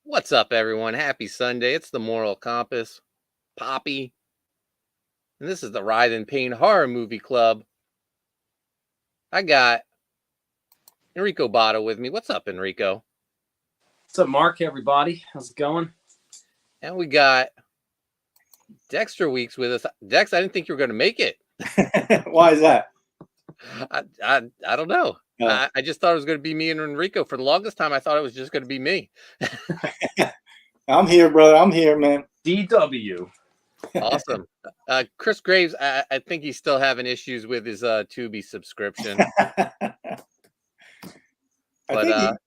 What's up, everyone? Happy Sunday. It's the Moral Compass, Poppy, and this is the Writhe Payne Horror Movie Club. I got Enrico Botta with me. What's up, Enrico? What's up, Mark, everybody? How's it going? And we got Dexter Weeks with us. Dex, I didn't think you were going to make it. Why is that? I don't know. Oh. I just thought it was going to be me and Enrico. For the longest time, I thought it was just going to be me. I'm here, brother. I'm here, man. DW. Awesome. Chris Graves, I think he's still having issues with his Tubi subscription. I think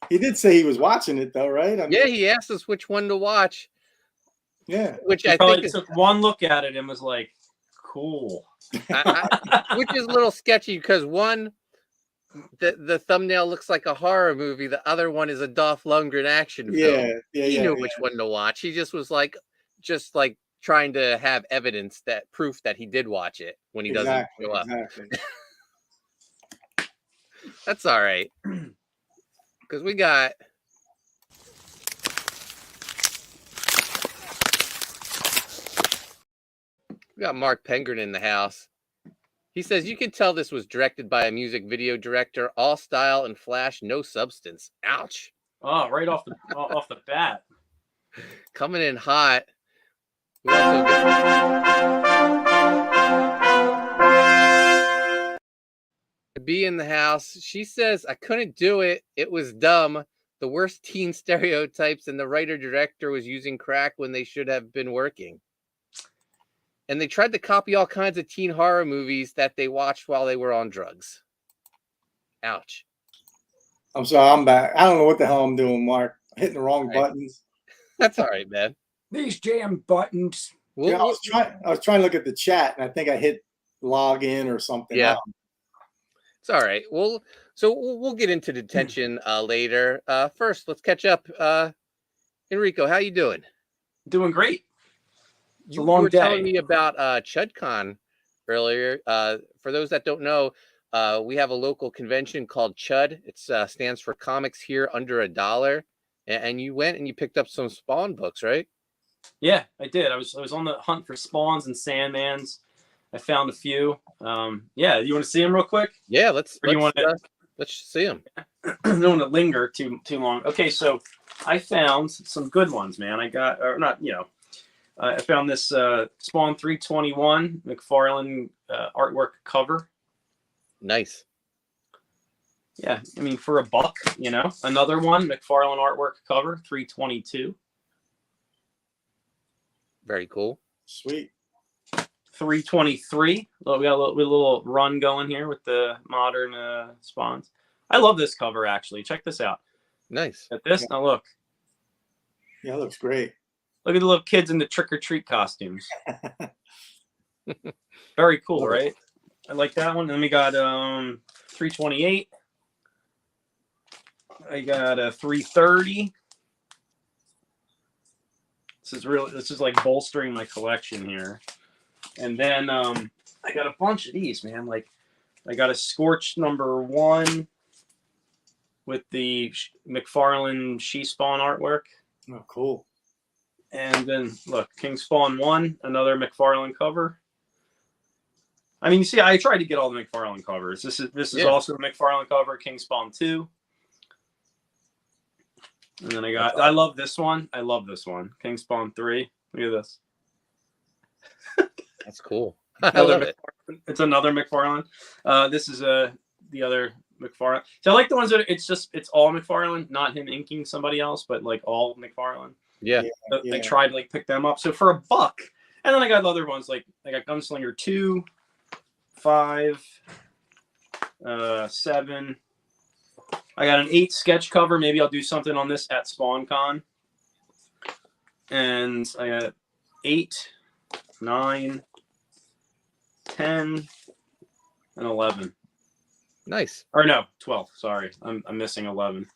he did say he was watching it, though, right? Yeah, he asked us which one to watch. Yeah. Which He I probably think took one look at it and was like, cool. which is a little sketchy because one, the thumbnail looks like a horror movie. The other one is a Dolph Lundgren action film. He knew which one to watch. He just was like trying to have evidence, that proof that he did watch it when he doesn't show up. Exactly. That's all right. Because we got Mark Poulton in the house. He says, you can tell this was directed by a music video director, all style and flash, no substance. Ouch. Oh, right off the bat. Coming in hot. We also got to be in the house. She says, I couldn't do it. It was dumb. The worst teen stereotypes, and the writer-director was using crack when they should have been working. And they tried to copy all kinds of teen horror movies that they watched while they were on drugs. Ouch. I'm sorry, I'm back. I don't know what the hell I'm doing, Mark. I'm hitting the wrong buttons. That's all right, man. These damn buttons. I was trying to look at the chat, and I think I hit log in or something. Yeah. It's all right. We'll get into Detention later. First, let's catch up. Enrico, how you doing? Doing great. It's You a long were day. telling me about ChudCon earlier. For those that don't know, we have a local convention called Chud. It stands for Comics Here Under $1. And you went and you picked up some Spawn books, right? Yeah, I did. I was on the hunt for Spawns and Sandmans. I found a few. Yeah, you want to see them real quick? Yeah, let's see them. I don't want to linger too long. Okay, so I found some good ones, man. I found this Spawn 321 McFarlane artwork cover. Nice. Yeah, I mean, for $1, another one, McFarlane artwork cover, 322. Very cool. Sweet. 323. We got a little run going here with the modern Spawns. I love this cover, actually. Check this out. Nice. At this, now look. Yeah, it looks great. Look at the little kids in the trick-or-treat costumes. Very cool, right? I like that one. Then we got 328. I got a 330. This is like bolstering my collection here. And then I got a bunch of these, man. Like I got a Scorched #1 with the McFarlane She-Spawn artwork. Oh, cool. And then look, King Spawn 1, another McFarlane cover. I mean, you see, I tried to get all the McFarlane covers. This is also a McFarlane cover, King Spawn 2. And then I love this one. I love this one. King Spawn 3. Look at this. That's cool. I love it. It's another McFarlane. This is the other McFarlane. So I like the ones that it's all McFarlane, not him inking somebody else, but like all McFarlane. Yeah. I tried to pick them up. So for $1, and then I got other ones like I got Gunslinger 2, 5, 7. I got an 8 sketch cover. Maybe I'll do something on this at SpawnCon. And I got 8, 9, 10, and 11. Nice. Or no, 12. Sorry, I'm missing 11.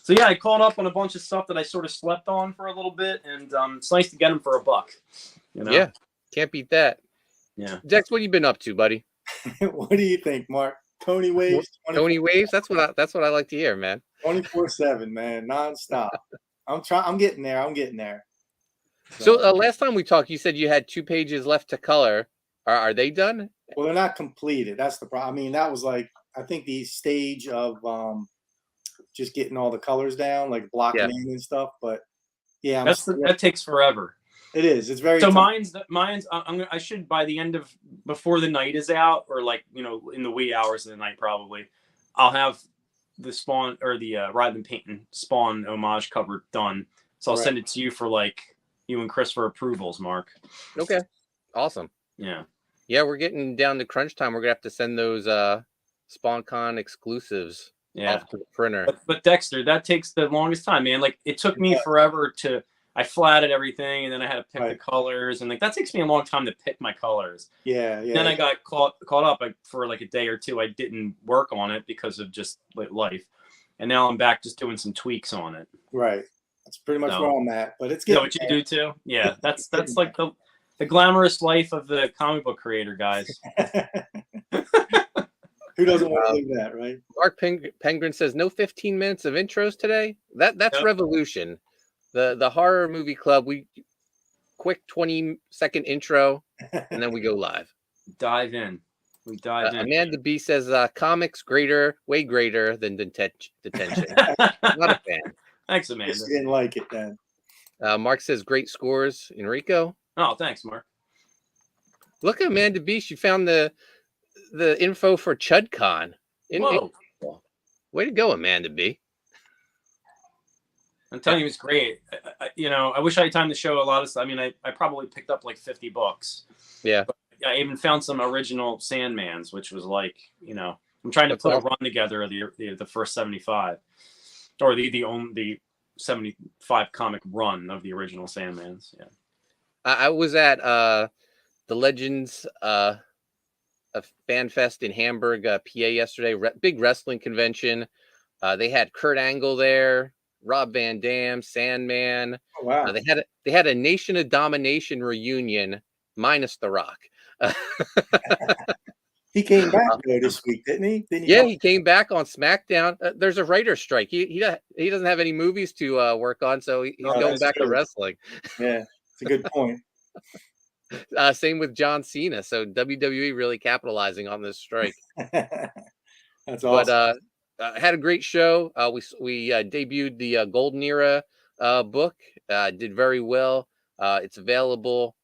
So yeah, I caught up on a bunch of stuff that I sort of slept on for a little bit, and it's nice to get them for $1. Yeah, can't beat that. Yeah. Dex, what have you been up to, buddy? What do you think, Mark? Koni Waves? Koni Waves? That's what I like to hear, man. 24/7, man, nonstop. I'm getting there. I'm getting there. So last time we talked, you said you had 2 pages left to color. Are they done? Well, they're not completed. That's the problem. I mean, that was like, I think the stage of just getting all the colors down, like blocking Yeah. in and stuff. But yeah, that takes forever. it is. It's very so tough. mine's I should, by the end of, before the night is out, or like, you know, in the wee hours of the night probably, I'll have the Spawn or the Writhe Payne Spawn homage cover done. So I'll send it to you for like you and Chris for approvals, Mark. Okay. Awesome. Yeah. Yeah, we're getting down to crunch time. We're gonna have to send those SpawnCon exclusives off to the printer. But Dexter, that takes the longest time, man. Like, it took me forever to. I flatted everything, and then I had to pick the colors, and like that takes me a long time to pick my colors. Yeah. Then I got caught up for like a day or two. I didn't work on it because of just like life, and now I'm back just doing some tweaks on it. Right. That's pretty much where I'm at. But it's good. You know what you do too? Yeah, that's like the glamorous life of the comic book creator, guys. Who doesn't want to live that, right? Mark Penguin says no 15 minutes of intros today. That's revolution. The horror movie club, we quick 20-second intro, and then we go live. Dive in. We dive in. Amanda B says comics way greater than Detention. Not a fan. Thanks, Amanda. Just didn't like it then. Mark says great scores, Enrico. Oh, thanks, Mark. Look at Amanda B. She found the info for ChudCon. Whoa. Way to go, Amanda B. I'm telling you, it's great. I wish I had time to show a lot of stuff. I mean, I probably picked up like 50 books. Yeah. But I even found some original Sandmans, which was like, I'm trying to put a run together of the first 75, or the 75 comic run of the original Sandmans. Yeah. I was at the Legends a fan fest in Hamburg, PA yesterday. Big wrestling convention. They had Kurt Angle there, Rob Van Dam, Sandman. Oh, wow. They had a Nation of Domination reunion minus The Rock. He came back though this week, didn't he? He came back on SmackDown. There's a writer's strike. He doesn't have any movies to work on, so he's going back to wrestling. Yeah, it's a good point. Same with John Cena. So WWE really capitalizing on this strike. That's awesome. But had a great show. We debuted the Golden Era book. Did very well. It's available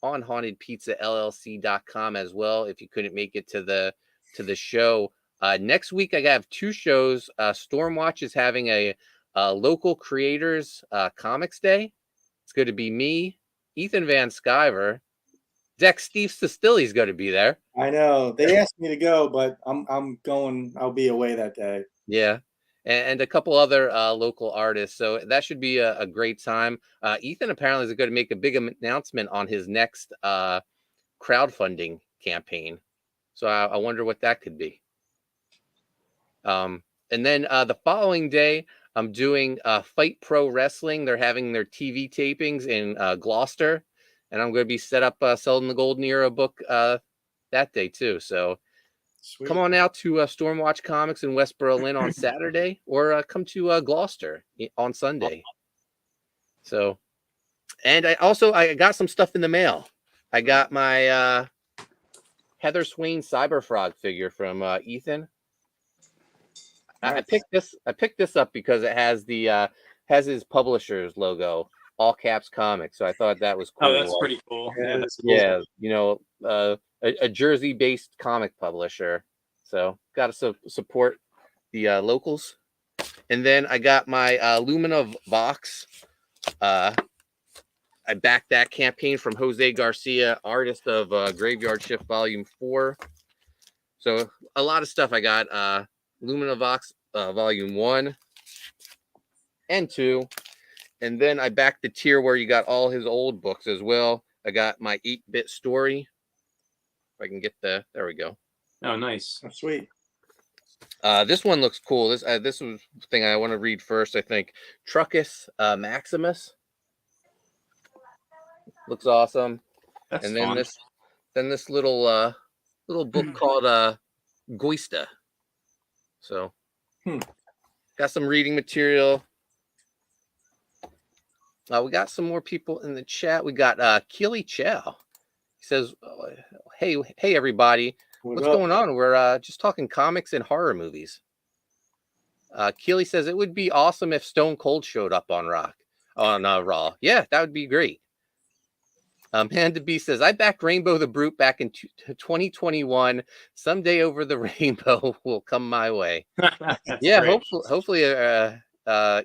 on hauntedpizzallc.com as well if you couldn't make it to the show. Next week I have 2 shows. Stormwatch is having a local creators comics day. It's going to be me, Ethan Van Sciver, Steve Sestilli's going to be there. I know they asked me to go, but I'm going. I'll be away that day. Yeah, and a couple other local artists. So that should be a great time. Ethan apparently is going to make a big announcement on his next crowdfunding campaign. So I wonder what that could be. And then the following day, I'm doing Fight Pro Wrestling. They're having their TV tapings in Gloucester. And I'm going to be set up selling the Golden Era book that day too. So sweet. Come on out to Stormwatch Comics in West Berlin on Saturday, or come to Gloucester on Sunday. So, and I got some stuff in the mail. I got my Heather Swain Cyberfrog figure from Ethan. Nice. I picked this up because it has has his publisher's logo. All caps comics, so I thought that was cool. Oh, that's pretty cool. Yeah, a Jersey-based comic publisher, so got to support the locals. And then I got my Lumina Vox. I backed that campaign from Jose Garcia, artist of Graveyard Shift Volume 4. So a lot of stuff. I got Lumina Vox Volume 1 and 2. And then I backed the tier where you got all his old books as well. I got my 8-bit story. If I can get there we go. Oh, nice. Oh, sweet. This one looks cool. This was the thing I want to read first, I think. Truckus Maximus. Looks awesome. That's and then fun. this little book called Goista. So got some reading material. We got some more people in the chat. We got Keely Chow. He says, hey everybody, what's going on? We're just talking comics and horror movies. Keely says it would be awesome if Stone Cold showed up on Raw. Yeah, that would be great. Amanda B says, I backed Rainbow the Brute back in 2021. Someday over the rainbow will come my way. Yeah, great. hopefully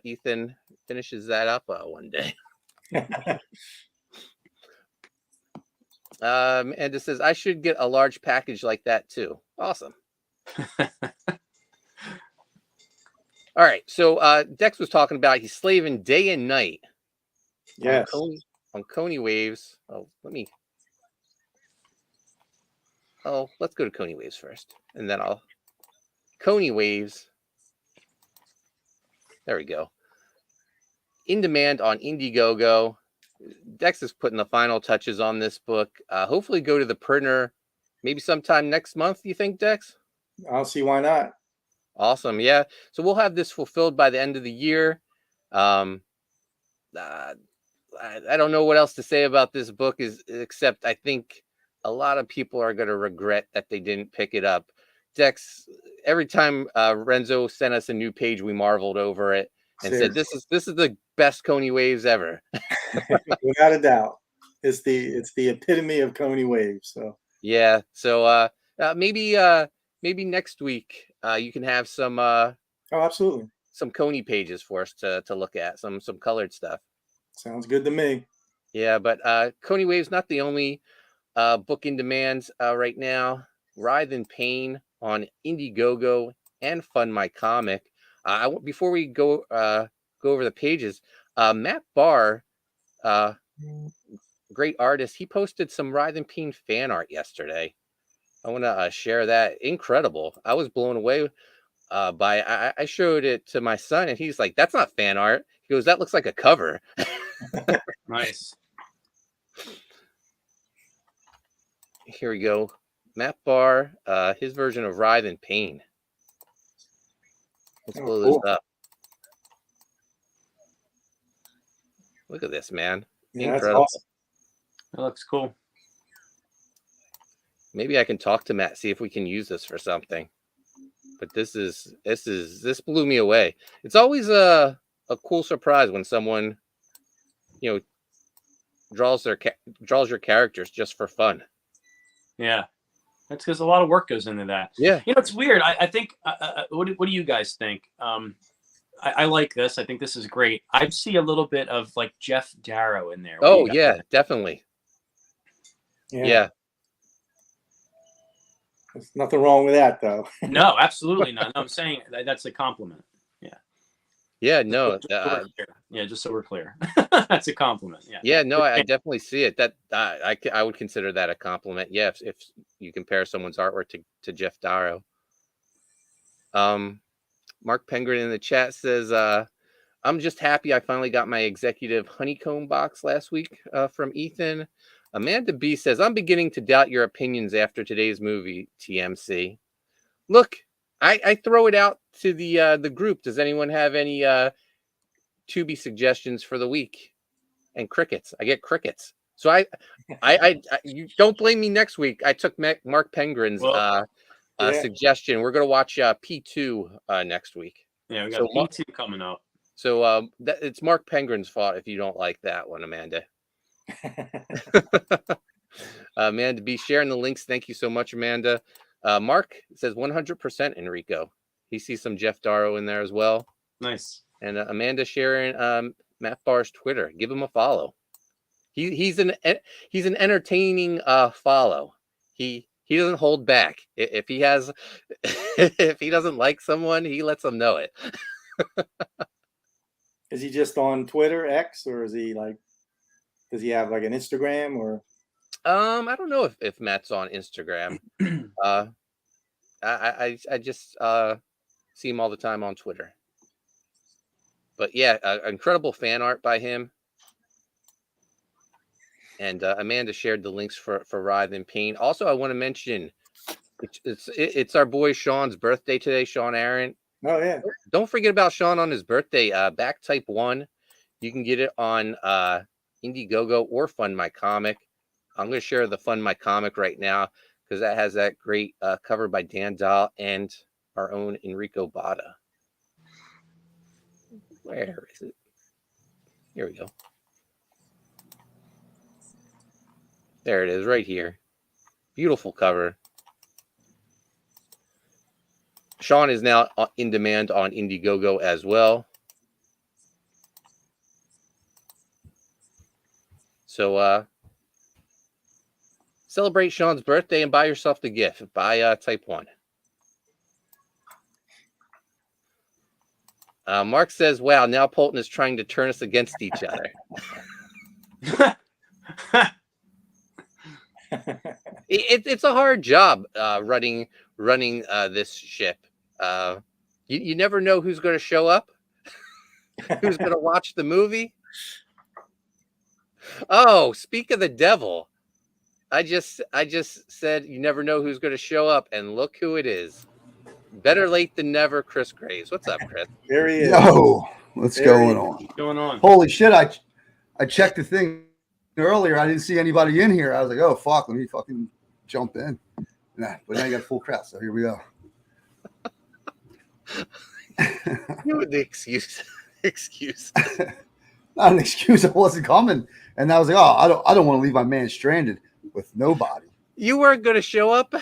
Ethan finishes that up one day. Amanda says, I should get a large package like that too. Awesome. All right, so Dex was talking about he's slaving day and night. Yes. On Koni Waves. Let's go to Koni Waves first, and then Koni Waves. There we go. In demand on Indiegogo. Dex is putting the final touches on this book. Hopefully go to the printer maybe sometime next month, you think, Dex? I'll see why not. Awesome. Yeah. So we'll have this fulfilled by the end of the year. I don't know what else to say about this book except I think a lot of people are going to regret that they didn't pick it up. Dex, every time Renzo sent us a new page, we marveled over it and said, this is the best Koni Waves ever. Without a doubt. It's the epitome of Koni Waves. So yeah. So maybe next week you can have some absolutely some Koni pages for us to look at, some colored stuff. Sounds good to me. Yeah, but Koni Waves not the only book in demand right now. Writhe Payne on Indiegogo and Fund My Comic. Before we go over the pages, Matt Barr, great artist, he posted some Writhe Payne fan art yesterday. I want to share that. Incredible. I was blown away by I showed it to my son, and he's like, that's not fan art. He goes, that looks like a cover. Nice. Here we go. Matt Barr, his version of Writhe Payne. Let's blow this up. Look at this, man. Yeah, incredible. That's awesome. That looks cool. Maybe I can talk to Matt, see if we can use this for something. But this blew me away. It's always a cool surprise when someone, draws your characters just for fun. Yeah, that's because a lot of work goes into that. Yeah, it's weird. I think. What do you guys think? I like this. I think this is great. I see a little bit of like Jeff Darrow in there. Oh yeah, definitely. Yeah. There's nothing wrong with that, though. No, absolutely not. No, I'm saying that's a compliment. Yeah. Yeah. No. Just so we're clear, that's a compliment. Yeah. Yeah. No, I definitely see it. That I would consider that a compliment. Yeah. If you compare someone's artwork to Jeff Darrow. Mark Pengrin in the chat says, I'm just happy I finally got my executive honeycomb box last week from Ethan. Amanda B says, I'm beginning to doubt your opinions after today's movie, TMC. Look, I throw it out to the group. Does anyone have any Tubi suggestions for the week? And crickets. I get crickets. So I you don't blame me next week. I took Mark Pengrin's suggestion. We're gonna watch P2 next week. Yeah, we got P2 coming up. So it's Mark Pengrin's fault if you don't like that one, Amanda. Amanda B sharing the links. Thank you so much, Amanda. Mark says 100% Enrico. He sees some Jeff Darrow in there as well. Nice. And Amanda sharing Matt Barr's Twitter. Give him a follow. He's an entertaining follow. He doesn't hold back. If he doesn't like someone, he lets them know it. Is he just on Twitter, X, or is he like? Does he have like an Instagram or? I don't know if Matt's on Instagram. I just see him all the time on Twitter. But yeah, incredible fan art by him. And Amanda shared the links for Writhe Payne. Also, I want to mention it's our boy Sean's birthday today, Sean Aaron. Oh yeah. Don't forget about Sean on his birthday. Back Type 1. You can get it on Indiegogo or Fund My Comic. I'm going to share the Fund My Comic right now because that has that great cover by Dan Dahl and our own Enrico Botta. Where is it? Here we go. There it is, right here. Beautiful cover. Sean is now in demand on Indiegogo as well. So celebrate Sean's birthday and buy yourself the gift. Buy Type 1. Mark says, wow, now Poulton is trying to turn us against each other. It's a hard job running this ship. You never know who's going to show up, who's going to watch the movie. Oh, speak of the devil. I just said you never know who's going to show up, and look who it is. Better late than never, Chris Graves. What's up, Chris? There he is. Yo, what's going on? What's going on? Holy shit! I checked the thing earlier. I didn't see anybody in here. I was like, oh fuck, let me fucking jump in. Nah, but now you got full crowd, so here we go. You had the excuse. Not an excuse. I wasn't coming, and I was like, oh, I don't want to leave my man stranded with nobody. You weren't going to show up.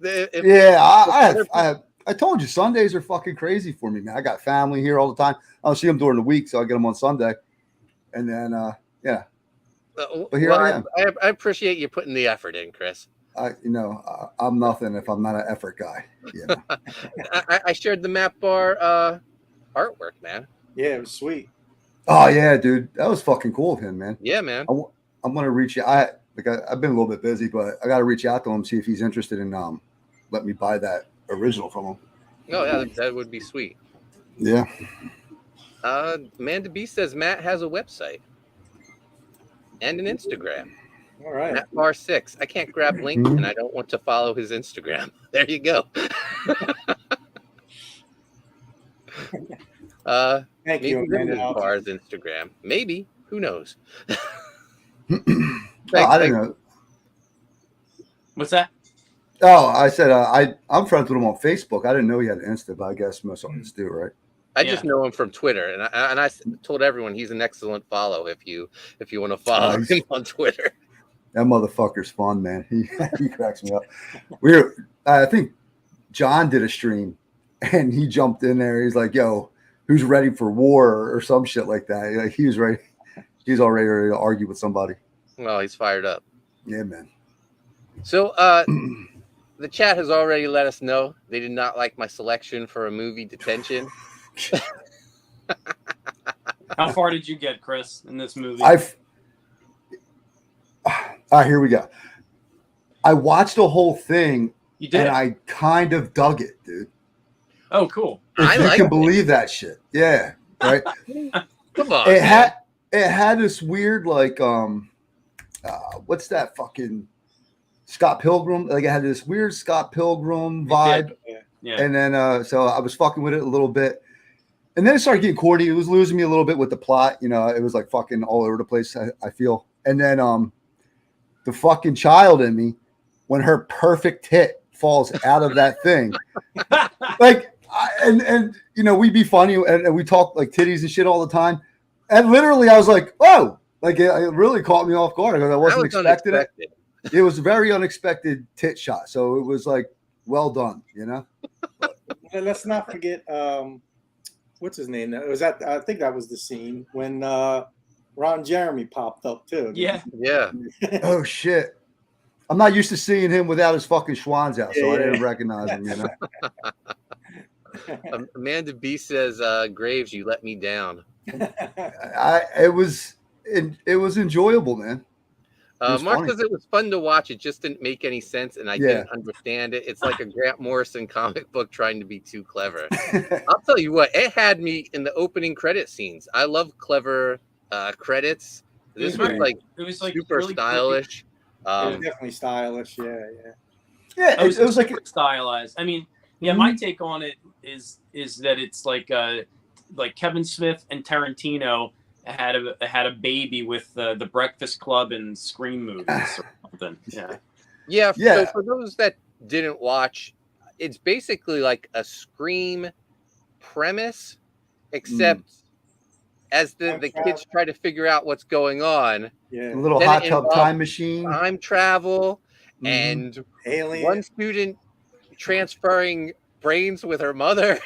I told you Sundays are fucking crazy for me, man. I got family here all the time. I don't see them during the week, so I get them on Sunday, and then yeah. But here I am. I appreciate you putting the effort in, Chris. I'm nothing if I'm not an effort guy. Yeah. I shared the Map Bar artwork, man. Yeah, it was sweet. Oh yeah, dude, that was fucking cool of him, man. Yeah, man. I'm gonna reach out. I've been a little bit busy, but I got to reach out to him, see if he's interested in let me buy that original from him. Oh yeah, that would be sweet. Yeah. Amanda B says Matt has a website and an Instagram. All right. Matt Bar 6. I can't grab link and I don't want to follow his Instagram. There you go. Thank you, maybe Amanda. Bar's Instagram. Maybe. Who knows? I don't know. What's that? Oh, I said I'm friends with him on Facebook. I didn't know he had an Insta, but I guess most of us do, right? I just know him from Twitter, and I told everyone he's an excellent follow if you want to follow him on Twitter. That motherfucker's fun, man. He cracks me up. I think John did a stream, and he jumped in there. He's like, "Yo, who's ready for war?" or some shit like that. Like he was ready. He's already ready to argue with somebody. Well, he's fired up. Yeah, man. So the chat has already let us know they did not like my selection for a movie, Detention. How far did you get, Chris, in this movie? All right, here we go. I watched the whole thing, You did? and I kind of dug it, dude. Oh, cool. If you can believe that shit. Yeah, right? Come on. It had this weird, like, what's that fucking Scott Pilgrim? Like, it had this weird Scott Pilgrim vibe. Yeah. And then, so I was fucking with it a little bit. And then it started getting corny. It was losing me a little bit with the plot. You know, it was like fucking all over the place, I feel. And then the fucking child in me, when her perfect tit falls out of that thing, like, and you know, we be funny and we talk like titties and shit all the time. And literally, I was like, oh, like it really caught me off guard because I wasn't expecting it. It was a very unexpected tit shot. So it was like, well done, you know? And let's not forget, what's his name? It was I think that was the scene when Ron Jeremy popped up too. Yeah. Yeah. Oh shit! I'm not used to seeing him without his fucking schwans out, so I didn't recognize him. You know. Amanda B says, "Graves, you let me down." It was enjoyable, man. Mark says it was fun to watch. It just didn't make any sense, and I didn't understand it. It's like a Grant Morrison comic book trying to be too clever. I'll tell you what, it had me in the opening credit scenes. I love clever credits. This was like super really stylish. It was definitely stylish. Yeah. Yeah, it was like stylized. I mean, yeah, my take on it is that it's like Kevin Smith and Tarantino had a baby with the Breakfast Club and Scream movies or something. Yeah. Yeah. Yeah. So for those that didn't watch, it's basically like a Scream premise, except as the kids try to figure out what's going on, A Yeah. little then hot it tub involves time machine. time travel Mhm. and Alien. one student transferring brains with her mother.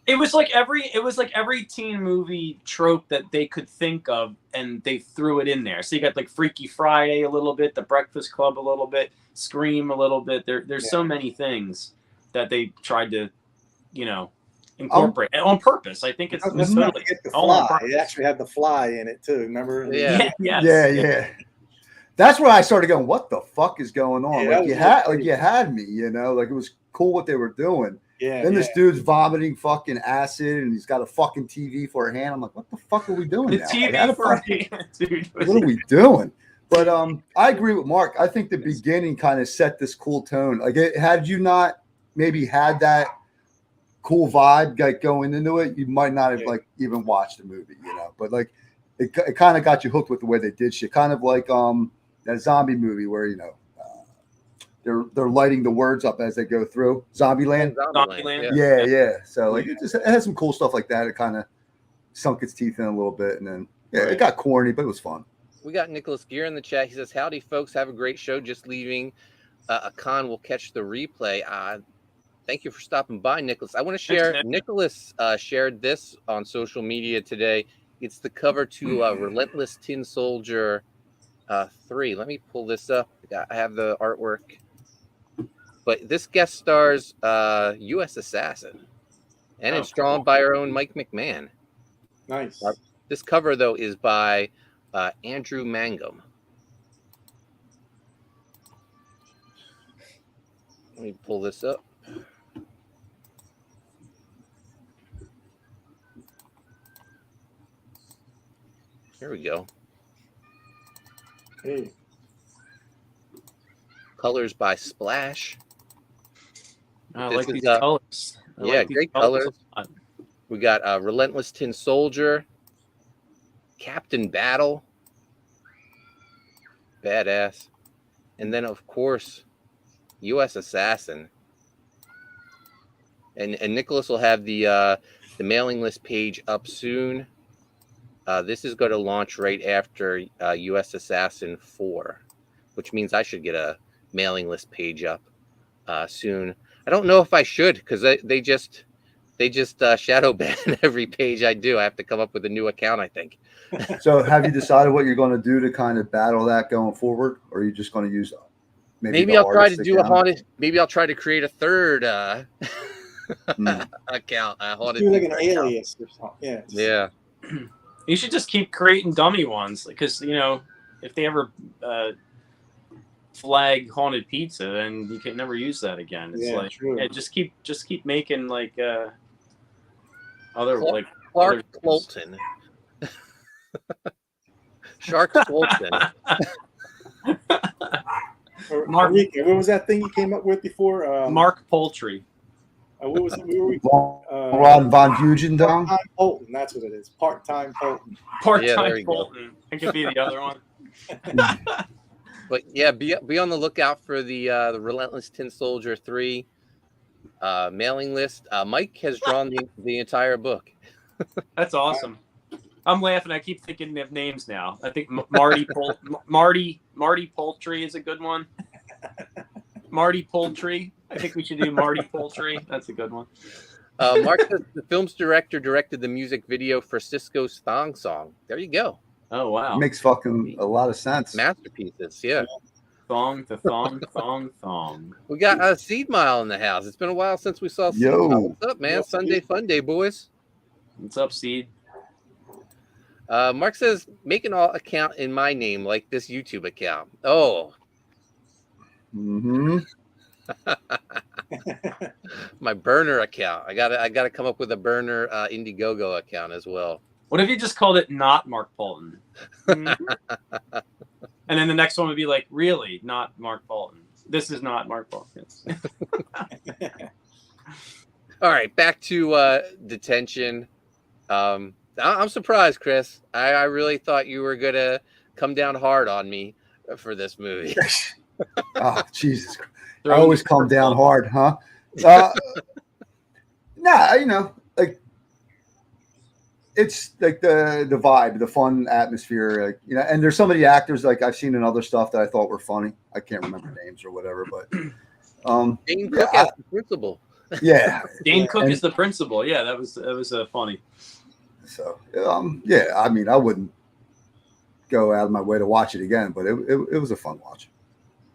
It was like every teen movie trope that they could think of, and they threw it in there. So you got like Freaky Friday a little bit, The Breakfast Club a little bit, Scream a little bit. There's so many things that they tried to, incorporate and on purpose. I think it's Let's not totally forget the all on Fly. purpose. It actually had the Fly in it too. Remember? Yeah. Yes. Yeah. That's where I started going, what the fuck is going on? Yeah, Like you had me, like it was cool what they were doing. Yeah. Then this dude's vomiting fucking acid and he's got a fucking TV for a hand. I'm like, what the fuck are we doing The now? TV Like, for dude. what are we doing? But I agree with Mark. I think the beginning kind of set this cool tone. Like, had you not maybe had that cool vibe like going into it, you might not have like even watched the movie, But like, it kind of got you hooked with the way they did shit. Kind of like that zombie movie where they're lighting the words up as they go through Zombieland. Zombieland. Yeah. So like it had some cool stuff like that. It kind of sunk its teeth in a little bit, and then it got corny, but it was fun. We got Nicholas Gear in the chat. He says, "Howdy, folks. Have a great show. Just leaving. A con will catch the replay. Thank you for stopping by, Nicholas. I want to share. Thanks, Nicholas shared this on social media today. It's the cover to Relentless Tin Soldier 3. Let me pull this up. I have the artwork. But this guest stars U.S. Assassin, and it's drawn by our own Mike McMahon. Nice. This cover, though, is by Andrew Mangum. Let me pull this up. Here we go. Hey. Colors by Splash. I This like is, these colors. I yeah, like these great colors. a lot. We got Relentless Tin Soldier, Captain Battle, badass, and then of course U.S. Assassin. And Nicholas will have the mailing list page up soon. This is going to launch right after U.S. Assassin 4, which means I should get a mailing list page up soon. I don't know if I should because they just shadow ban every page I do. I have to come up with a new account, I think. So have you decided what you're going to do to kind of battle that going forward, or are you just going to use maybe I'll try to do a haunted. Maybe I'll try to create a third account. A haunted. Do like an alias or something. Yeah. You should just keep creating dummy ones because if they ever flag haunted pizza, then you can never use that again. It's true. Just keep making like other like Clark Poulton. Shark Poulton. Mark, what was that thing you came up with before? Mark Poultry. What was it? Where were we? Ron Von Hugendong. Part-time Poulton. That's what it is. Part-time Poulton. Part-time Poulton. It could be the other one. But yeah, be on the lookout for the Relentless Tin Soldier 3 mailing list. Mike has drawn the entire book. That's awesome. I'm laughing. I keep thinking of names now. I think Marty Poultry is a good one. Marty Poultry. I think we should do Marty Poultry. That's a good one. Mark says the film's director directed the music video for Cisco's Thong Song. There you go. Oh, wow. Makes fucking a lot of sense. Masterpieces, yeah. Thong, the thong, thong, thong. We got Seed Mile in the house. It's been a while since we saw Seed Mile. What's up, man? Sunday fun day, boys. What's up, Seed? Mark says, make an account in my name like this YouTube account. Oh. Mm-hmm. My burner account. I gotta come up with a burner Indiegogo account as well. What if you just called it not Mark Poulton? And then the next one would be like, really, not Mark Poulton. This is not Mark Poulton. All right, back to Detention. I'm surprised, Chris. I really thought you were gonna come down hard on me for this movie. Oh, Jesus. I Throwing always the come down curveball. hard, huh? Nah, like it's like the vibe, the fun atmosphere, like, and there's some of the actors like I've seen in other stuff that I thought were funny. I can't remember names or whatever, but Dane Cook as the principal. yeah. Dane Cook And is the principal. Yeah, that was funny. so yeah, I mean, I wouldn't go out of my way to watch it again, but it was a fun watch.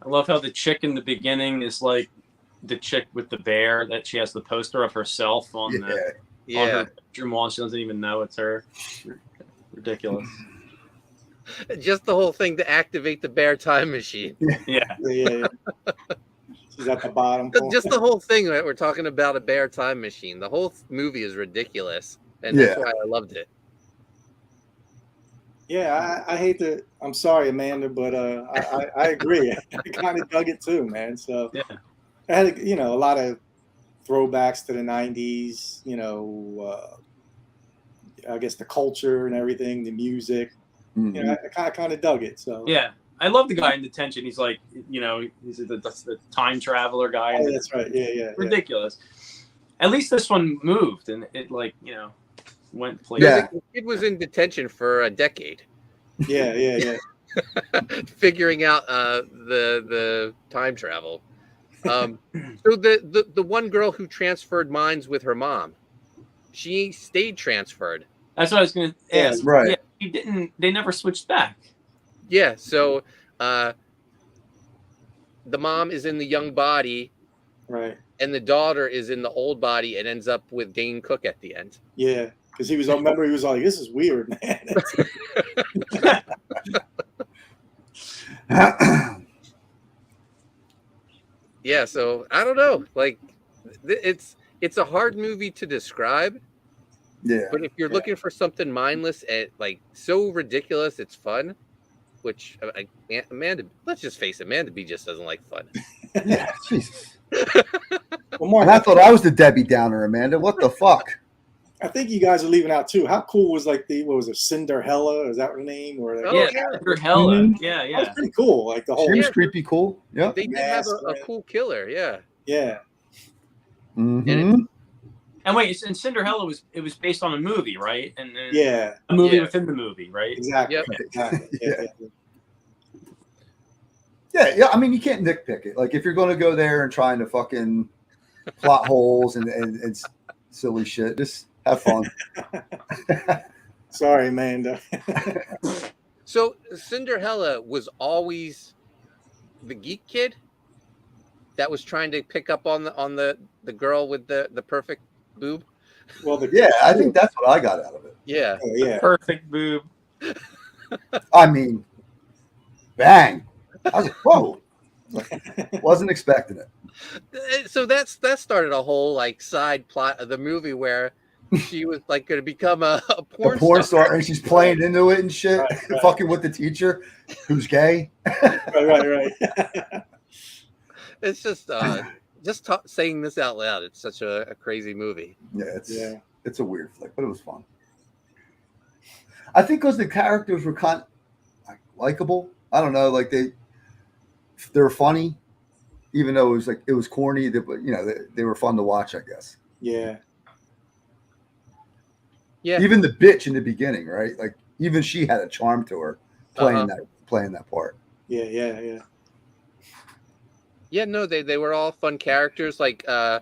I love how the chick in the beginning is like the chick with the bear that she has the poster of herself on on her bedroom wall. She doesn't even know it's her. Ridiculous. Just the whole thing to activate the bear time machine. Yeah. She's at the bottom. Just the whole thing that we're talking about a bear time machine. The whole movie is ridiculous, and that's why I loved it. Yeah, I hate to. I'm sorry, Amanda, but I agree. I kind of dug it too, man. So Yeah. I had a lot of throwbacks to the '90s. I guess the culture and everything, the music. Mm-hmm. I kind of dug it. So Yeah. I love the guy in Detention. He's like, he's the time traveler guy. Oh, that's right. Yeah. Ridiculous. At least this one moved and it went places. Yeah. The kid was in detention for a decade. Yeah. Figuring out the time travel. So the one girl who transferred minds with her mom, she stayed transferred. That's what I was going to ask. Right. Yeah, he didn't. They never switched back. Yeah. So the mom is in the young body, Right. and the daughter is in the old body, and ends up with Dane Cook at the end. Yeah, because he was like, "This is weird, man." Yeah. So I don't know. Like, it's a hard movie to describe. Yeah. But if you're looking for something mindless and like so ridiculous, it's fun. Which Amanda, let's just face it, Amanda B just doesn't like fun. Yeah, Jesus. Well, Mark, And I thought I was the Debbie Downer, Amanda. What the fuck? I think you guys are leaving out too. How cool was what was it, Cinderella? Is that her name? Or Oh, yeah, yeah. for hella. Mhm. Yeah. That was pretty cool. Like the whole. She was creepy cool. Yeah. They did have a cool killer, yeah. Yeah. Mm-hmm. And wait, and Cinderella was based on a movie, right? And then Yeah. a movie Yeah. within the movie, right? Exactly. Yep. Exactly. Yeah. Yeah. I mean, you can't nitpick it. Like, if you're going to go there and trying to fucking plot holes and silly shit, just have fun. Sorry, Amanda. So Cinderella was always the geek kid that was trying to pick up on the girl with the perfect boob. Well, Yeah, I think that's what I got out of it. Yeah. Oh, yeah. Perfect boob. I mean, bang. I was like, whoa. Wasn't expecting it. So that started a whole like side plot of the movie where she was like going to become a porn, A porn star. star, and she's playing into it and shit, Right. fucking with the teacher who's gay. Right. It's just saying this out loud. It's such a crazy movie. Yeah, it's a weird flick, but it was fun. I think because the characters were kind of likable. I don't know, like they were funny, even though it was corny. They were fun to watch, I guess. Yeah. Yeah. Even the bitch in the beginning, right? Like even she had a charm to her playing that part. Yeah. Yeah, no, they were all fun characters. Like, who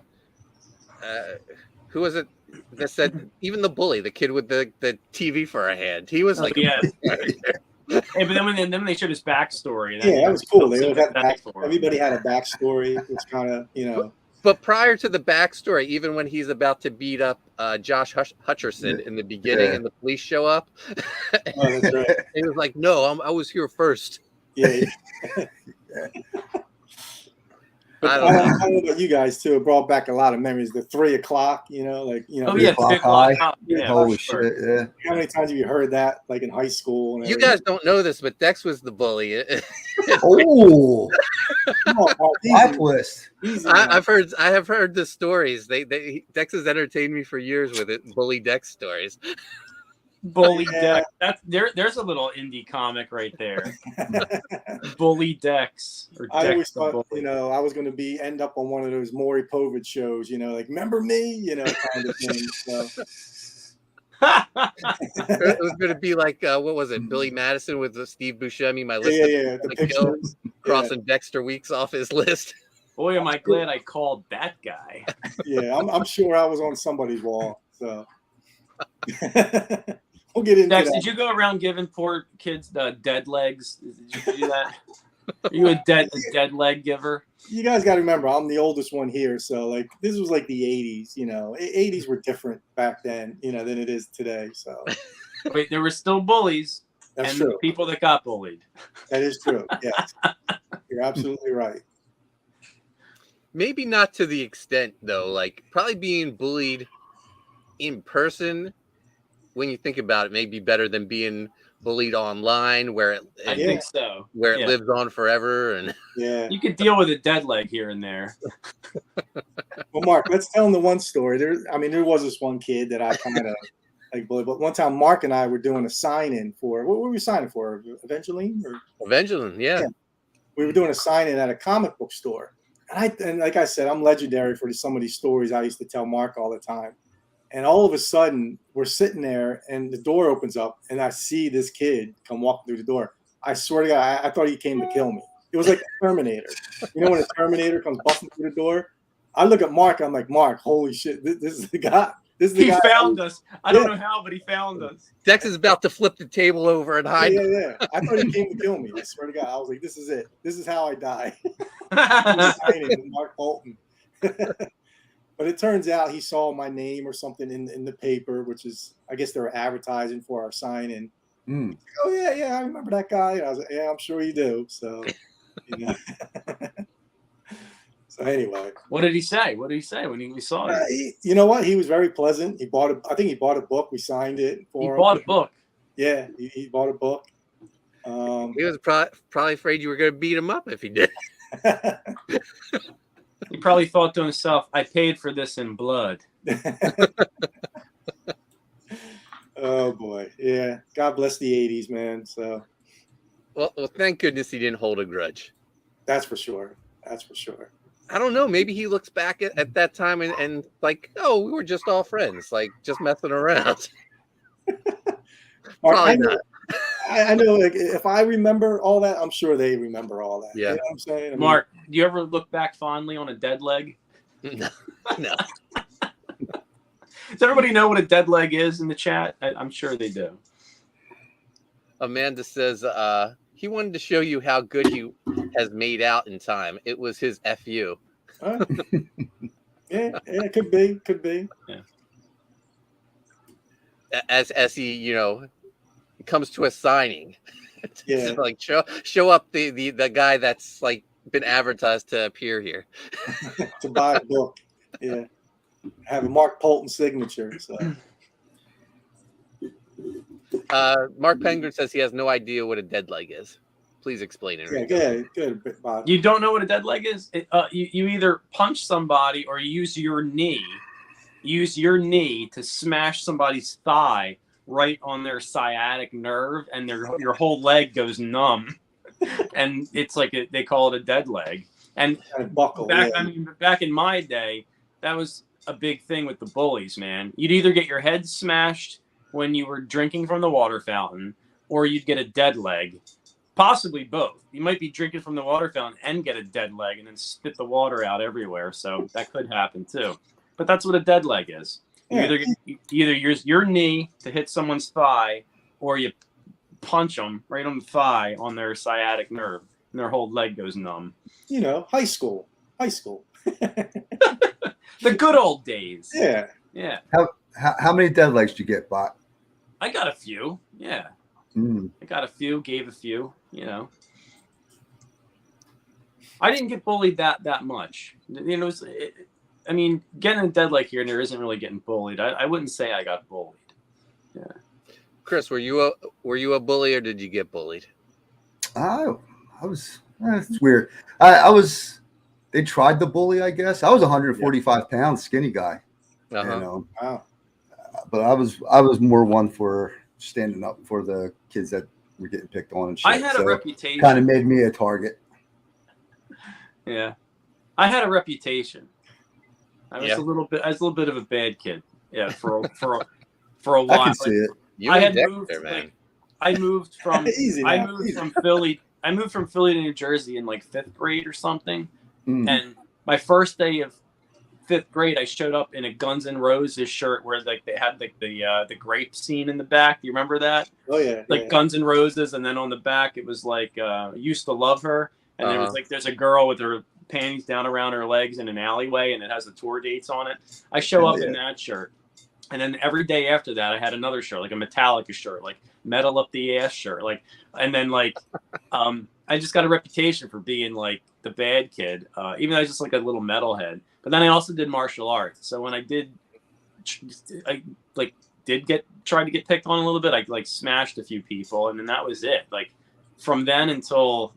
was it that said? Even the bully, the kid with the TV for a hand, he was like, Yeah. Hey, but then they showed his backstory. That was cool. They all had backstory. everybody had a backstory. It's kind of, But prior to the backstory, even when he's about to beat up Josh Hutcherson in the beginning, and the police show up, Oh, that's right. he was like, "No, I was here first." Yeah. But I don't know about you guys too. It brought back a lot of memories. The 3 o'clock, Oh yeah, 3 o'clock high. Yeah, Holy sure. shit! Yeah. How many times have you heard that, like in high school? And You everything? guys don't know this, but Dex was the bully. Oh, Come on, Mark, plot easy, twist. easy, man. I have heard the stories. Dex has entertained me for years with it. Bully Dex stories. Bully Yeah. Dex. That's there's a little indie comic right there. Bully Dex or I always Dex the thought, Bully. I was going to end up on one of those Maury Povich shows, like, remember me, kind of thing. So, It was going to be like what was it, Billy Madison with Steve Buscemi? My list yeah. of The to kill, pictures. crossing Dexter Weeks off his list. Boy, am I glad I called that guy. Yeah, I'm sure I was on somebody's wall. So, we'll get into Dex, that. did you go around giving poor kids the dead legs? Did you do that? Are you a dead leg giver? You guys got to remember, I'm the oldest one here. So, like, this was like the 80s, 80s were different back then, than it is today. So, Wait, there were still bullies. that's and true. The people that got bullied. That is true. Yes. You're absolutely right. Maybe not to the extent though, like probably being bullied in person, when you think about it, may be better than being bullied online where I think so. Where it lives on forever. And yeah, you could deal with a dead leg here and there. Well, Mark, let's tell them the one story. There was this one kid that I kind of like bullied, but one time Mark and I were doing a sign-in for, what were we signing for? Evangeline? yeah. We were doing a sign-in at a comic book store. And like I said, I'm legendary for some of these stories I used to tell Mark all the time. And all of a sudden, we're sitting there, and the door opens up, and I see this kid come walking through the door. I swear to God, I thought he came to kill me. It was like a Terminator. When a Terminator comes busting through the door? I look at Mark. I'm like, Mark, holy shit, this is the guy. This is the guy. He found us. I don't know how, but he found us. Dex is about to flip the table over and hide. Yeah. I thought he came to kill me. I swear to God. I was like, this is it. This is how I die. Mark Poulton. But it turns out he saw my name or something in the paper, which is, I guess they were advertising for our sign-in. Mm. Oh, yeah, I remember that guy. And I was like, yeah, I'm sure you do. So, So anyway. What did he say? What did he say when we saw it? You know what? He was very pleasant. I think he bought a book. We signed it for him. He bought a book. Yeah, he bought a book. He was probably afraid you were going to beat him up if he did. He probably thought to himself, I paid for this in blood. Oh, boy. Yeah. God bless the 80s, man. So. Well, thank goodness he didn't hold a grudge. That's for sure. I don't know. Maybe he looks back at that time and like, oh, we were just all friends, like just messing around. Probably not. I know, like, if I remember all that, I'm sure they remember all that. Yeah. You know what I'm saying? Mark, do you ever look back fondly on a dead leg? No. Does everybody know what a dead leg is in the chat? I'm sure they do. Amanda says he wanted to show you how good he has made out in time. It was his FU. Yeah, could be. Yeah. As he, comes to a signing. Yeah. Like show up the guy that's like been advertised to appear here. To buy a book. Yeah. Have a Mark Poulton signature. So. Mark Penguin says he has no idea what a dead leg is. Please explain it. Yeah, good. You don't know what a dead leg is? You either punch somebody or you use your knee. Use your knee to smash somebody's thigh right on their sciatic nerve, and your whole leg goes numb. And it's like they call it a dead leg. And buckle, back in my day, that was a big thing with the bullies, man. You'd either get your head smashed when you were drinking from the water fountain, or you'd get a dead leg. Possibly both. You might be drinking from the water fountain and get a dead leg and then spit the water out everywhere. So that could happen too. But that's what a dead leg is. You either use your knee to hit someone's thigh, or you punch them right on the thigh on their sciatic nerve, and their whole leg goes numb. High school. The good old days. Yeah. How many dead legs did you get, Bot? I got a few. Yeah. I got a few, gave a few, I didn't get bullied that much. Getting a dead leg here and there isn't really getting bullied. I wouldn't say I got bullied. Yeah. Chris, were you a bully or did you get bullied? I was. It's weird. I was. They tried to bully, I guess. I was 145 pounds, skinny guy. Uh-huh. Wow. But I was more one for standing up for the kids that were getting picked on and shit. I had a reputation. Kind of made me a target. Yeah, I had a reputation. I was Yeah. a little bit of a bad kid. Yeah, for a while. I can see it. You I and had Dexter, moved. man. I moved from Easy now, easy. from Philly. I moved from Philly to New Jersey in like 5th grade or something. Mm. And my first day of 5th grade, I showed up in a Guns N' Roses shirt where like they had like the grape scene in the back. Do you remember that? Oh yeah. Like yeah. Guns N' Roses, and then on the back it was like "Used to Love Her," and there was like there's a girl with her panties down around her legs in an alleyway, and it has the tour dates on it. I show up in that shirt, and then every day after that, I had another shirt, like a Metallica shirt, like Metal Up the Ass shirt, like, and then like, I just got a reputation for being like the bad kid, even though I was just like a little metalhead. But then I also did martial arts, so when I tried to get picked on a little bit, I like smashed a few people, and then that was it. Like from then until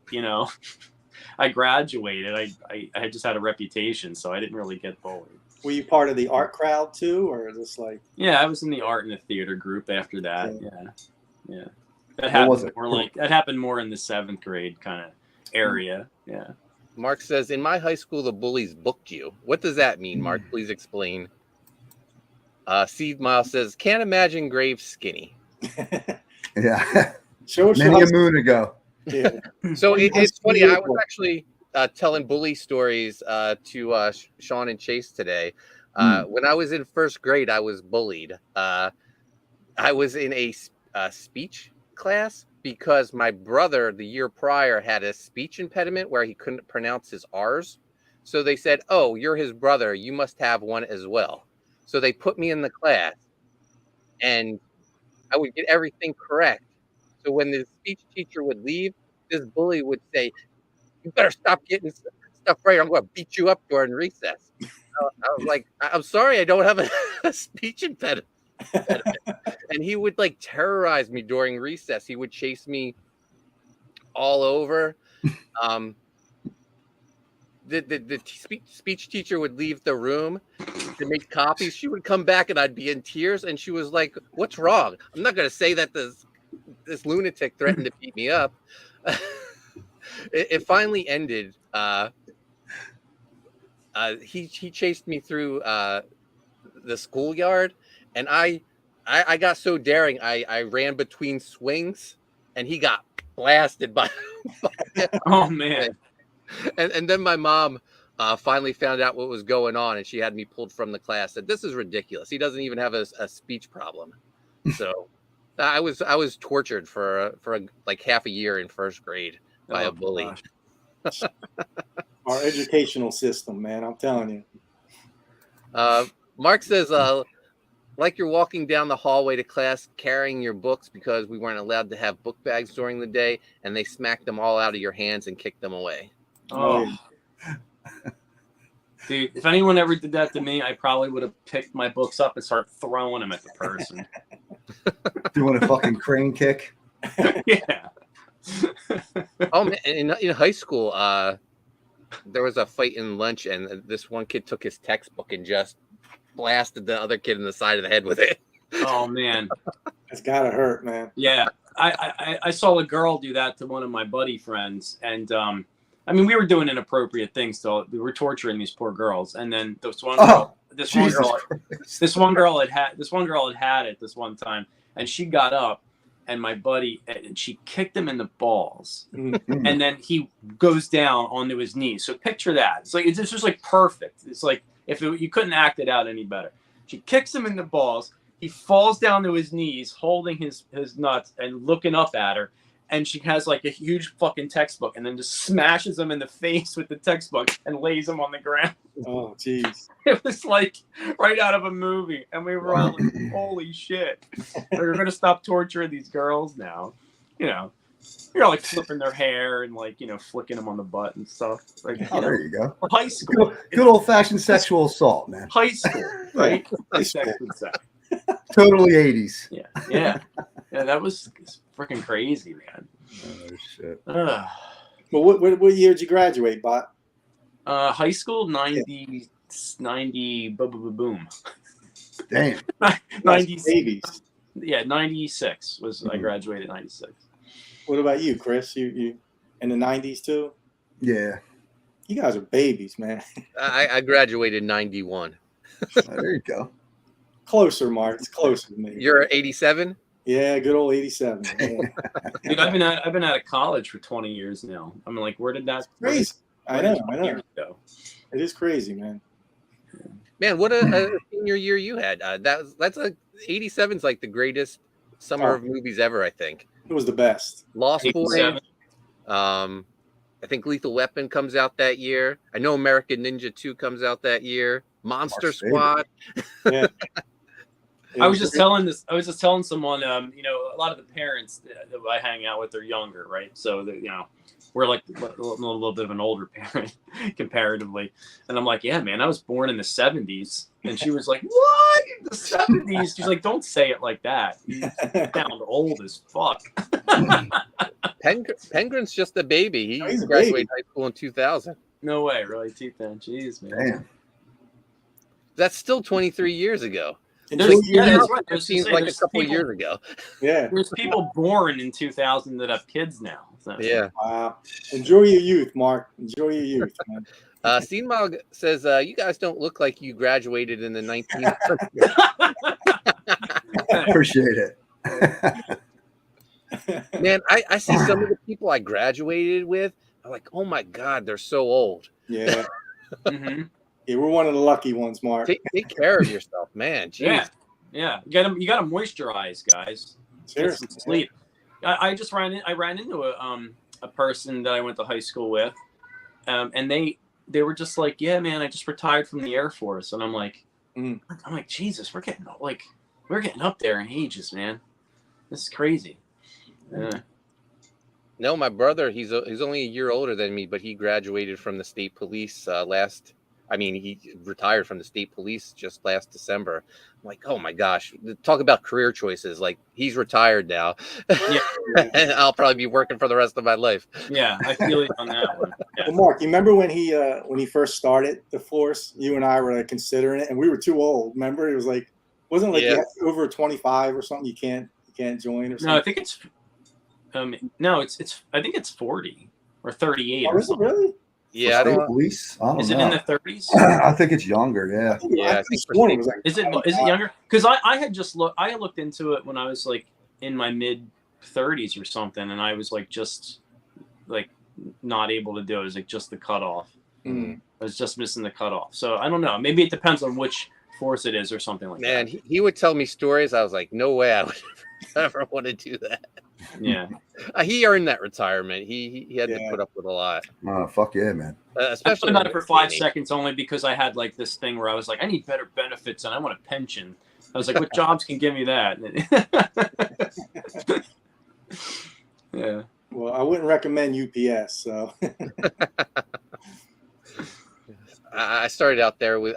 I graduated, I just had a reputation, so I didn't really get bullied. Were you part of the art crowd too, or just like? Yeah, I was in the art and the theater group after that. Yeah. That happened more in the 7th grade kind of area. Yeah. Mark says, in my high school, the bullies booked you. What does that mean, Mark? Please explain. Steve Miles says, can't imagine Graves skinny. Yeah. Show us Many a moon ago. Yeah. So it's funny. I was actually telling bully stories to Sean and Chase today. When I was in 1st grade, I was bullied. I was in a speech class because my brother the year prior had a speech impediment where he couldn't pronounce his R's. So they said, oh, you're his brother. You must have one as well. So they put me in the class and I would get everything correct. So when the speech teacher would leave, this bully would say, you better stop getting stuff right. I'm going to beat you up during recess. I was like, I'm sorry, I don't have a speech impediment. And he would like terrorize me during recess. He would chase me all over. The speech teacher would leave the room to make copies. She would come back and I'd be in tears. And she was like, what's wrong? I'm not going to say that this lunatic threatened to beat me up. It finally ended. He chased me through the schoolyard, and I got so daring. I ran between swings, and he got blasted by Oh man! And then my mom finally found out what was going on, and she had me pulled from the class. Said, "This is ridiculous. He doesn't even have a speech problem." So I was tortured for like half a year in 1st grade by a bully. Our educational system, man. I'm telling you. Mark says, like you're walking down the hallway to class carrying your books because we weren't allowed to have book bags during the day, and they smacked them all out of your hands and kicked them away. Oh. Dude, if anyone ever did that to me, I probably would have picked my books up and started throwing them at the person. Doing a fucking crane kick. Yeah. Oh man! In high school, there was a fight in lunch, and this one kid took his textbook and just blasted the other kid in the side of the head with it. Oh man, It's gotta hurt, man. yeah. I saw a girl do that to one of my buddy friends, and I mean, we were doing inappropriate things, so we were torturing these poor girls. And then this one girl had it this one time, and she got up, and my buddy, and she kicked him in the balls, and then he goes down onto his knees. So picture that. It's like it's just like perfect. It's like you couldn't act it out any better. She kicks him in the balls. He falls down to his knees, holding his nuts and looking up at her. And she has like a huge fucking textbook and then just smashes him in the face with the textbook and lays him on the ground. Oh, jeez. It was like right out of a movie. And we were all like, holy shit. We're going to stop torturing these girls now. You know, you're like flipping their hair and like, flicking them on the butt and stuff. Like, there you go. High school. Good old-fashioned sexual assault, man. High school, right? Sex. Totally 80s. Yeah. That was freaking crazy, man. Oh shit. Well, what year did you graduate, Bot? High school, 90 boom. Damn. 90s. Babies. yeah, 96 was I Mhm. graduated 96. What about you, Chris? You in the 90s too? Yeah. You guys are babies, man. I graduated 91. There you go. Closer, Mark. It's closer to me. You're 87? Yeah, good old 87. Yeah. Dude, I've been out of college for 20 years now. I mean, like, where did that? Crazy. I where did know. 20 years go? It is crazy, man. Man, what a senior year you had. That's like 87's like the greatest summer of movies ever, I think. It was the best. Lost Boys. 87. I think Lethal Weapon comes out that year. I know American Ninja 2 comes out that year. Monster Mark's Squad. Yeah. I was just telling someone, you know, a lot of the parents that I hang out with are younger, right? So that, you know, we're like a little bit of an older parent comparatively. And I'm like, yeah, man, I was born in the 70s. And she was like, what? The 70s? She's like, don't say it like that. You sound old as fuck. Penguin's just a baby. He He's a graduated baby. high school in 2000. No way, really, T-Pen. Jeez, man. Damn. That's still 23 years ago. Yeah, that's right. It seems like a couple of years ago. Yeah. There's people born in 2000 that have kids now. So. Yeah. Wow. Enjoy your youth, Mark. Enjoy your youth, man. Steenmog says, you guys don't look like you graduated in the 1900s. Appreciate it. Man, I see some of the people I graduated with. I'm like, oh my God, they're so old. Yeah. Mm-hmm. Yeah, we're one of the lucky ones, Mark. Take care of yourself, man. Jeez. Yeah. You got to moisturize, guys. Get Seriously. some sleep. I ran into a person that I went to high school with, and they were just like, yeah, man, I just retired from the Air Force, and I'm like, Jesus, we're getting up there in ages, man. This is crazy. Yeah. No, my brother, he's only a year older than me, but he graduated from the state police he retired from the state police just last December. I'm like, oh my gosh, talk about career choices. Like, he's retired now. Yeah. And I'll probably be working for the rest of my life. Yeah, I feel it on that one. Yeah. Well, Mark, you remember when he first started the force? You and I were like considering it, and we were too old. Remember, it was like wasn't like you had over 25 or something. You can't join or something. No, I think it's I think it's 40 or 38 Oh, or is it something. really? Yeah, I State don't. police. I don't Is it know. in the 30s? I think it's younger. Yeah. Yeah, I I think for sworn it was like Is it younger? Because I had looked into it when I was like in my mid 30s or something, and I was like just like not able to do it. It was like just the cutoff. Mm. I was just missing the cutoff. So I don't know. Maybe it depends on which force it is or something like Man, that. he would tell me stories. I was like, no way I would ever want to do that. Yeah. He earned that retirement. He had to put up with a lot. Oh, fuck yeah, man. I Especially thought about it for 5 seconds. seconds only because I had like this thing where I was like, I need better benefits and I want a pension. I was like, what jobs can give me that? Yeah. Well, I wouldn't recommend UPS. So I started out there with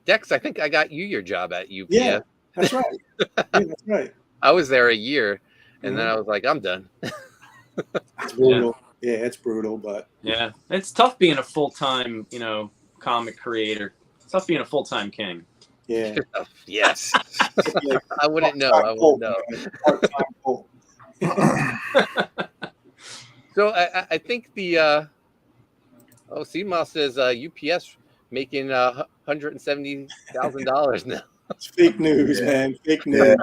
Dex. I think I got you your job at UPS. yeah, that's right. Yeah, that's right. I was there a year, and then I was like, I'm done. It's brutal. Yeah, it's brutal, but Yeah. It's tough being a full-time, comic creator. It's tough being a full-time king. yeah. Yes. Yeah. I wouldn't know. I wouldn't know. Part-time full. So I think the CMOS says UPS making $170,000 now. It's fake news, Yeah. man. Fake news. Yeah.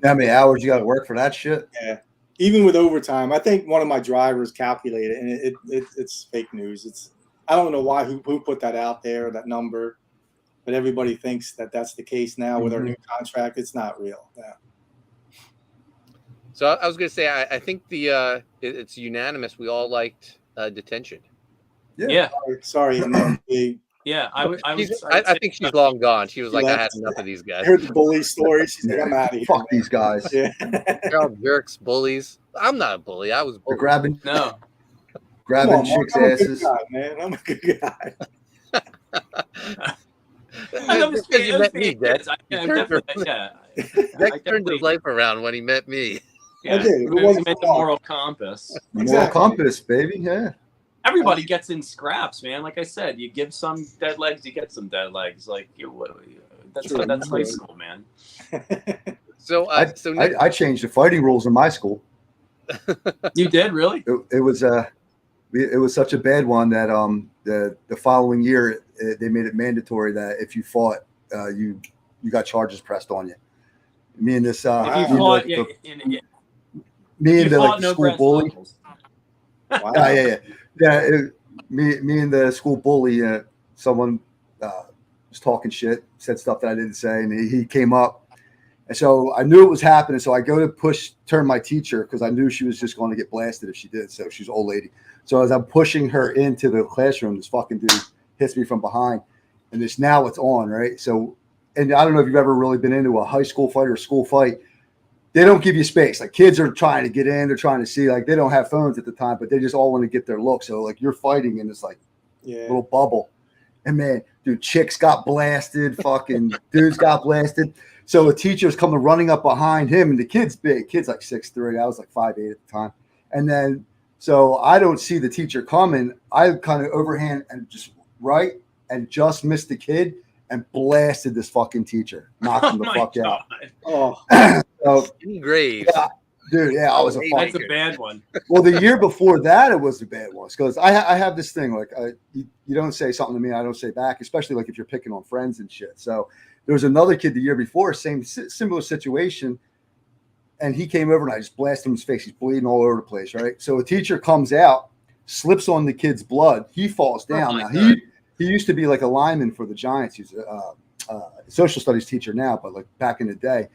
How many hours you got to work for that shit? Yeah. Even with overtime, I think one of my drivers calculated, and it's fake news. I don't know why who put that out there, that number, but everybody thinks that that's the case now with our new contract. It's not real. Yeah. So I was going to say, I think it's unanimous. We all liked Detention. Yeah. Sorry. Yeah. I think she's long gone. She was like, I had enough of these I guys. heard the bully story. She's like, I'm out of here. Fuck these guys. Yeah. They're all jerks, bullies. I'm not a bully. I was They're bullied. No. grabbing Come on, Mark, chicks' I'm a good asses. guy, man. I'm a good guy. Just because you met me, Dex. Definitely. Dex turned his life around when he met me. Yeah. I did. It We wasn't made the for long. moral compass. Moral Exactly. compass, baby. Yeah. Everybody gets in scraps, man. Like I said, you give some dead legs, you get some dead legs. Like that's True. high school, man. So, I changed the fighting rules in my school. You did really? It was such a bad one that the following year they made it mandatory that if you fought, you got charges pressed on you. Me and this If you fought, me and the school bully. Wow. Me and the school bully. Someone was talking shit, said stuff that I didn't say, and he came up. And so I knew it was happening. So I go to turn my teacher because I knew she was just going to get blasted if she did. So she's an old lady. So as I'm pushing her into the classroom, this fucking dude hits me from behind. And now it's on, right? So, and I don't know if you've ever really been into a high school fight or a school fight. They don't give you space. Like kids are trying to get in. They're trying to see, like they don't have phones at the time, but they just all want to get their look. So like you're fighting in this like little bubble. And man, dude, chicks got blasted. Fucking dudes got blasted. So a teacher's coming running up behind him, and the kid's big. Kid's like 6'3". I was like 5'8" at the time. And then, so I don't see the teacher coming. I kind of overhand and just missed the kid and blasted this fucking teacher, knocked him the fuck out. Oh, so, Graves. Yeah, dude, yeah, I was That's a bad one. Well, the year before that, it was the bad ones because I have this thing like you don't say something to me, I don't say back, especially like if you're picking on friends and shit. So there was another kid the year before, similar situation, and he came over and I just blasted him in his face. He's bleeding all over the place, right? So a teacher comes out, slips on the kid's blood. He falls down. Now he used to be like a lineman for the Giants. He's a social studies teacher now, but like back in the day.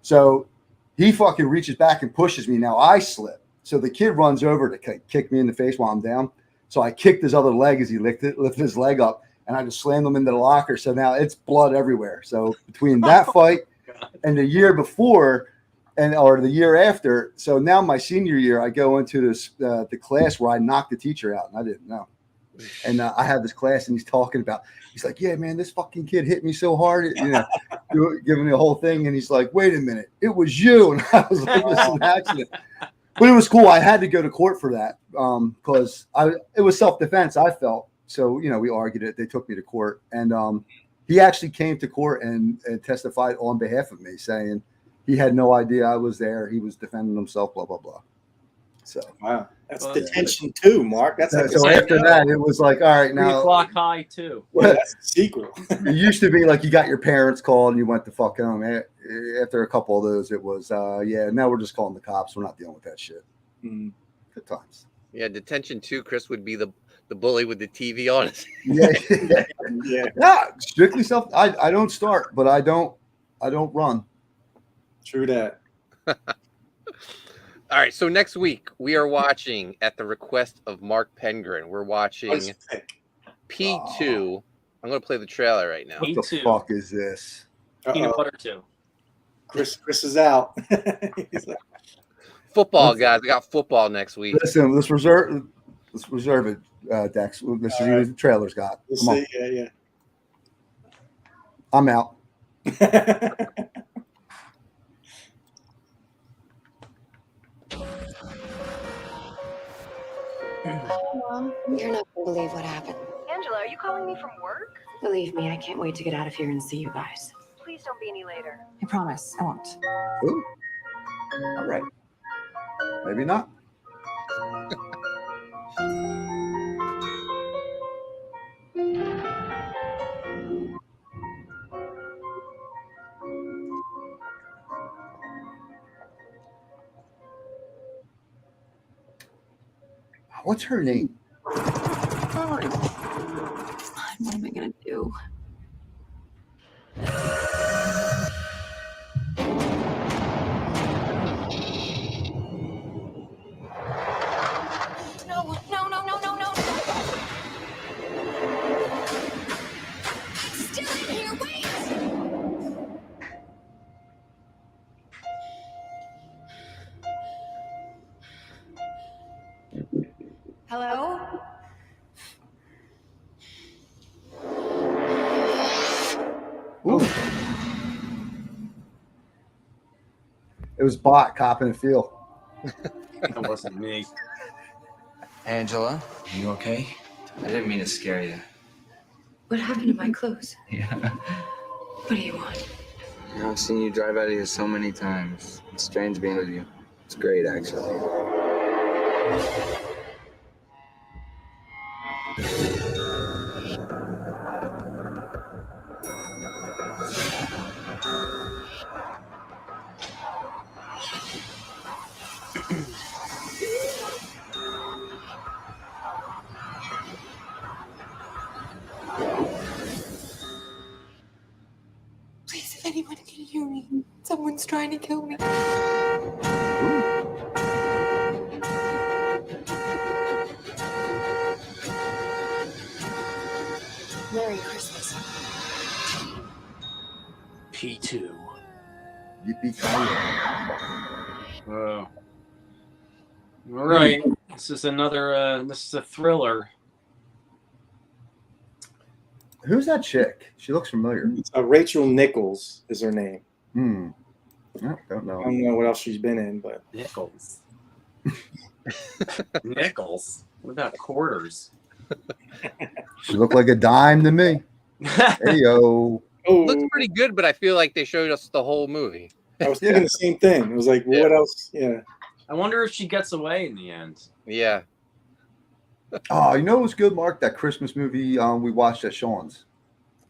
So he fucking reaches back and pushes me. Now I slip. So the kid runs over to kick me in the face while I'm down. So I kicked his other leg as he lifted his leg up, and I just slammed him into the locker. So now it's blood everywhere. So between that fight and the year before or the year after, so now my senior year, I go into this the class where I knocked the teacher out, and I didn't know. And I have this class, and he's like, yeah, man, this fucking kid hit me so hard, giving me the whole thing. And he's like, wait a minute, it was you. And I was like, this is an accident. But it was cool. I had to go to court for that because it was self-defense, I felt. So, we argued it. They took me to court. And he actually came to court and testified on behalf of me, saying he had no idea I was there. He was defending himself, blah, blah, blah. So wow. That's Detention 2, Mark. That's like so after that, it was like, all right, now 3 o'clock high too. Well, that's the sequel. It used to be like you got your parents called and you went to fuck home. After a couple of those, it was now we're just calling the cops. We're not dealing with that shit. Mm. Good times. Yeah, Detention 2, Chris would be the bully with the TV on it. Yeah. Strictly self. I don't start, but I don't run. True that. All right, so next week we are watching, at the request of Mark Pengren, we're watching P2. I'm going to play the trailer right now. What the fuck is this? Peanut butter 2. Chris is out. Football, guys. I got football next week. Listen, let's reserve it, Dex. Let's see what the trailer's got. We'll Come see. on. Yeah. I'm out. Mom, you're not going to believe what happened. Angela, are you calling me from work? Believe me, I can't wait to get out of here and see you guys. Please don't be any later. I promise, I won't. Ooh. All right. Maybe not. What's her name? Fine, what am I going to do? No. Still in here, wait! Hello? Ooh. It was Bot copping a feel. That wasn't me. Angela, you okay? I didn't mean to scare you. What happened to my clothes? Yeah. What do you want? I've seen you drive out of here so many times. It's strange being with you. It's great, actually. Please, if anyone can hear me, someone's trying to kill me. Merry Christmas. P2. Yippee-ki-yay. All right. This is another. This is a thriller. Who's that chick? She looks familiar. Rachel Nichols is her name. No, don't know. I don't know what else she's been in, but Nichols. Nichols. What about quarters? She looked like a dime to me. Hey yo. Looks pretty good, but I feel like they showed us the whole movie. I was thinking the same thing. It was like, what else? Yeah. I wonder if she gets away in the end. Yeah. Oh, you know what was good, Mark? That Christmas movie we watched at Sean's.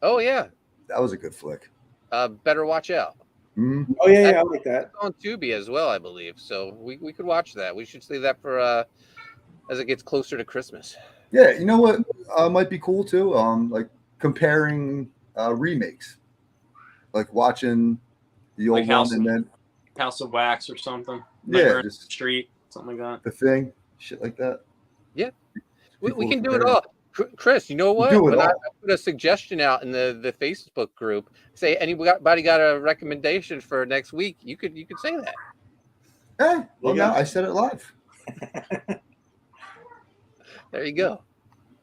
Oh yeah. That was a good flick. Better watch out. Mm-hmm. Oh yeah, I like that. It's on Tubi as well, I believe. So we could watch that. We should save that for as it gets closer to Christmas. Yeah, you know what might be cool too? Like comparing remakes. Like watching the old Like one and then House of Wax or something. Yeah, Nightmare on just- Elm Street, something like that. The Thing, shit like that. Yeah. We People can do it compare. all. Chris, you know what? Do it When I all. put a suggestion out in the Facebook group, say anybody got a recommendation for next week, you could say that. Hey, well, You go. now I said it live. There you go.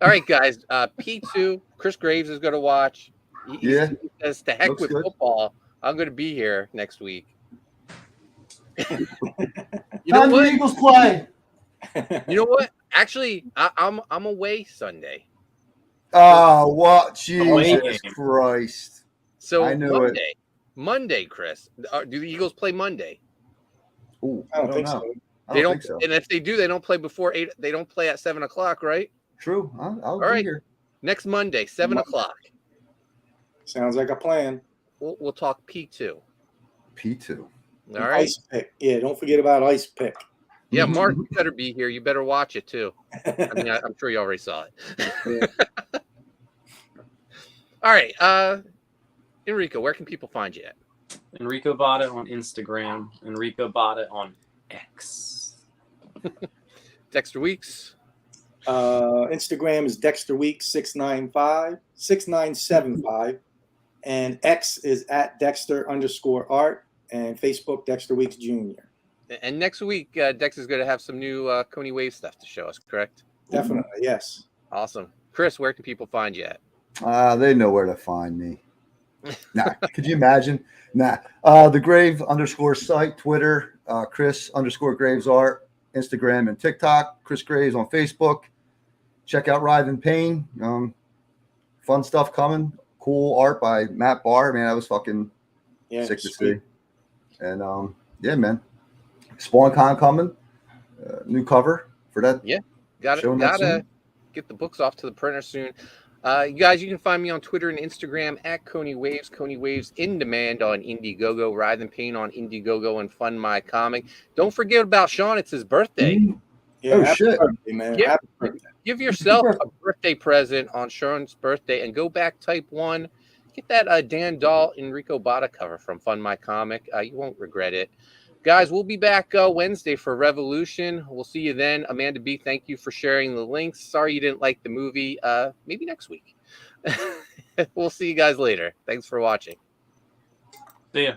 All right, guys. P2, Chris Graves is going to watch. He says, to heck Looks with good. football. I'm going to be here next week. You Time know for what? Eagles play. You know what? Actually, I'm away Sunday. Oh, what? Away Jesus game. Christ. So I knew it. Monday, Chris. Do the Eagles play Monday? Ooh, I don't think know. so. I They don't don't. think so. And if they do, they don't play before 8. They don't play at 7:00, right? True. I'll All be right. here. Next Monday, 7:00. Sounds like a plan. We'll talk P2. P2. All right. Ice pick. Yeah, don't forget about ice pick. Yeah, Mark, you better be here. You better watch it too. I mean, I'm sure you already saw it. All right. Enrico, where can people find you at? Enrico Botta on Instagram. Enrico Botta on X. Dexter Weeks. Instagram is Dexter Weeks 6975, and X is at Dexter_art, and Facebook Dexter Weeks Jr. And next week, Dex is going to have some new Koni Waves stuff to show us, correct? Definitely, yes. Awesome. Chris, where can people find you at? They know where to find me. Nah, could you imagine? Nah. The Grave _ site, Twitter, Chris_ Art, Instagram and TikTok, Chris Graves on Facebook. Check out Writhe Payne. Fun stuff coming. Cool art by Matt Barr. Man, that was fucking sick to see. And yeah, man. SpawnCon coming. New cover for that. Yeah. Gotta get the books off to the printer soon. You guys, you can find me on Twitter and Instagram at Koni Waves. Koni Waves in demand on Indiegogo. Writhe Payne on Indiegogo and Fund My Comic. Don't forget about Sean. It's his birthday. Yeah, Oh, happy shit. birthday, man. Yeah. Happy birthday. Give yourself a birthday present on Sean's birthday and go back type 1. Get that Dan Dahl Enrico Botta cover from Fund My Comic. You won't regret it. Guys, we'll be back Wednesday for Revolution. We'll see you then. Amanda B., thank you for sharing the links. Sorry you didn't like the movie. Maybe next week. We'll see you guys later. Thanks for watching. See ya.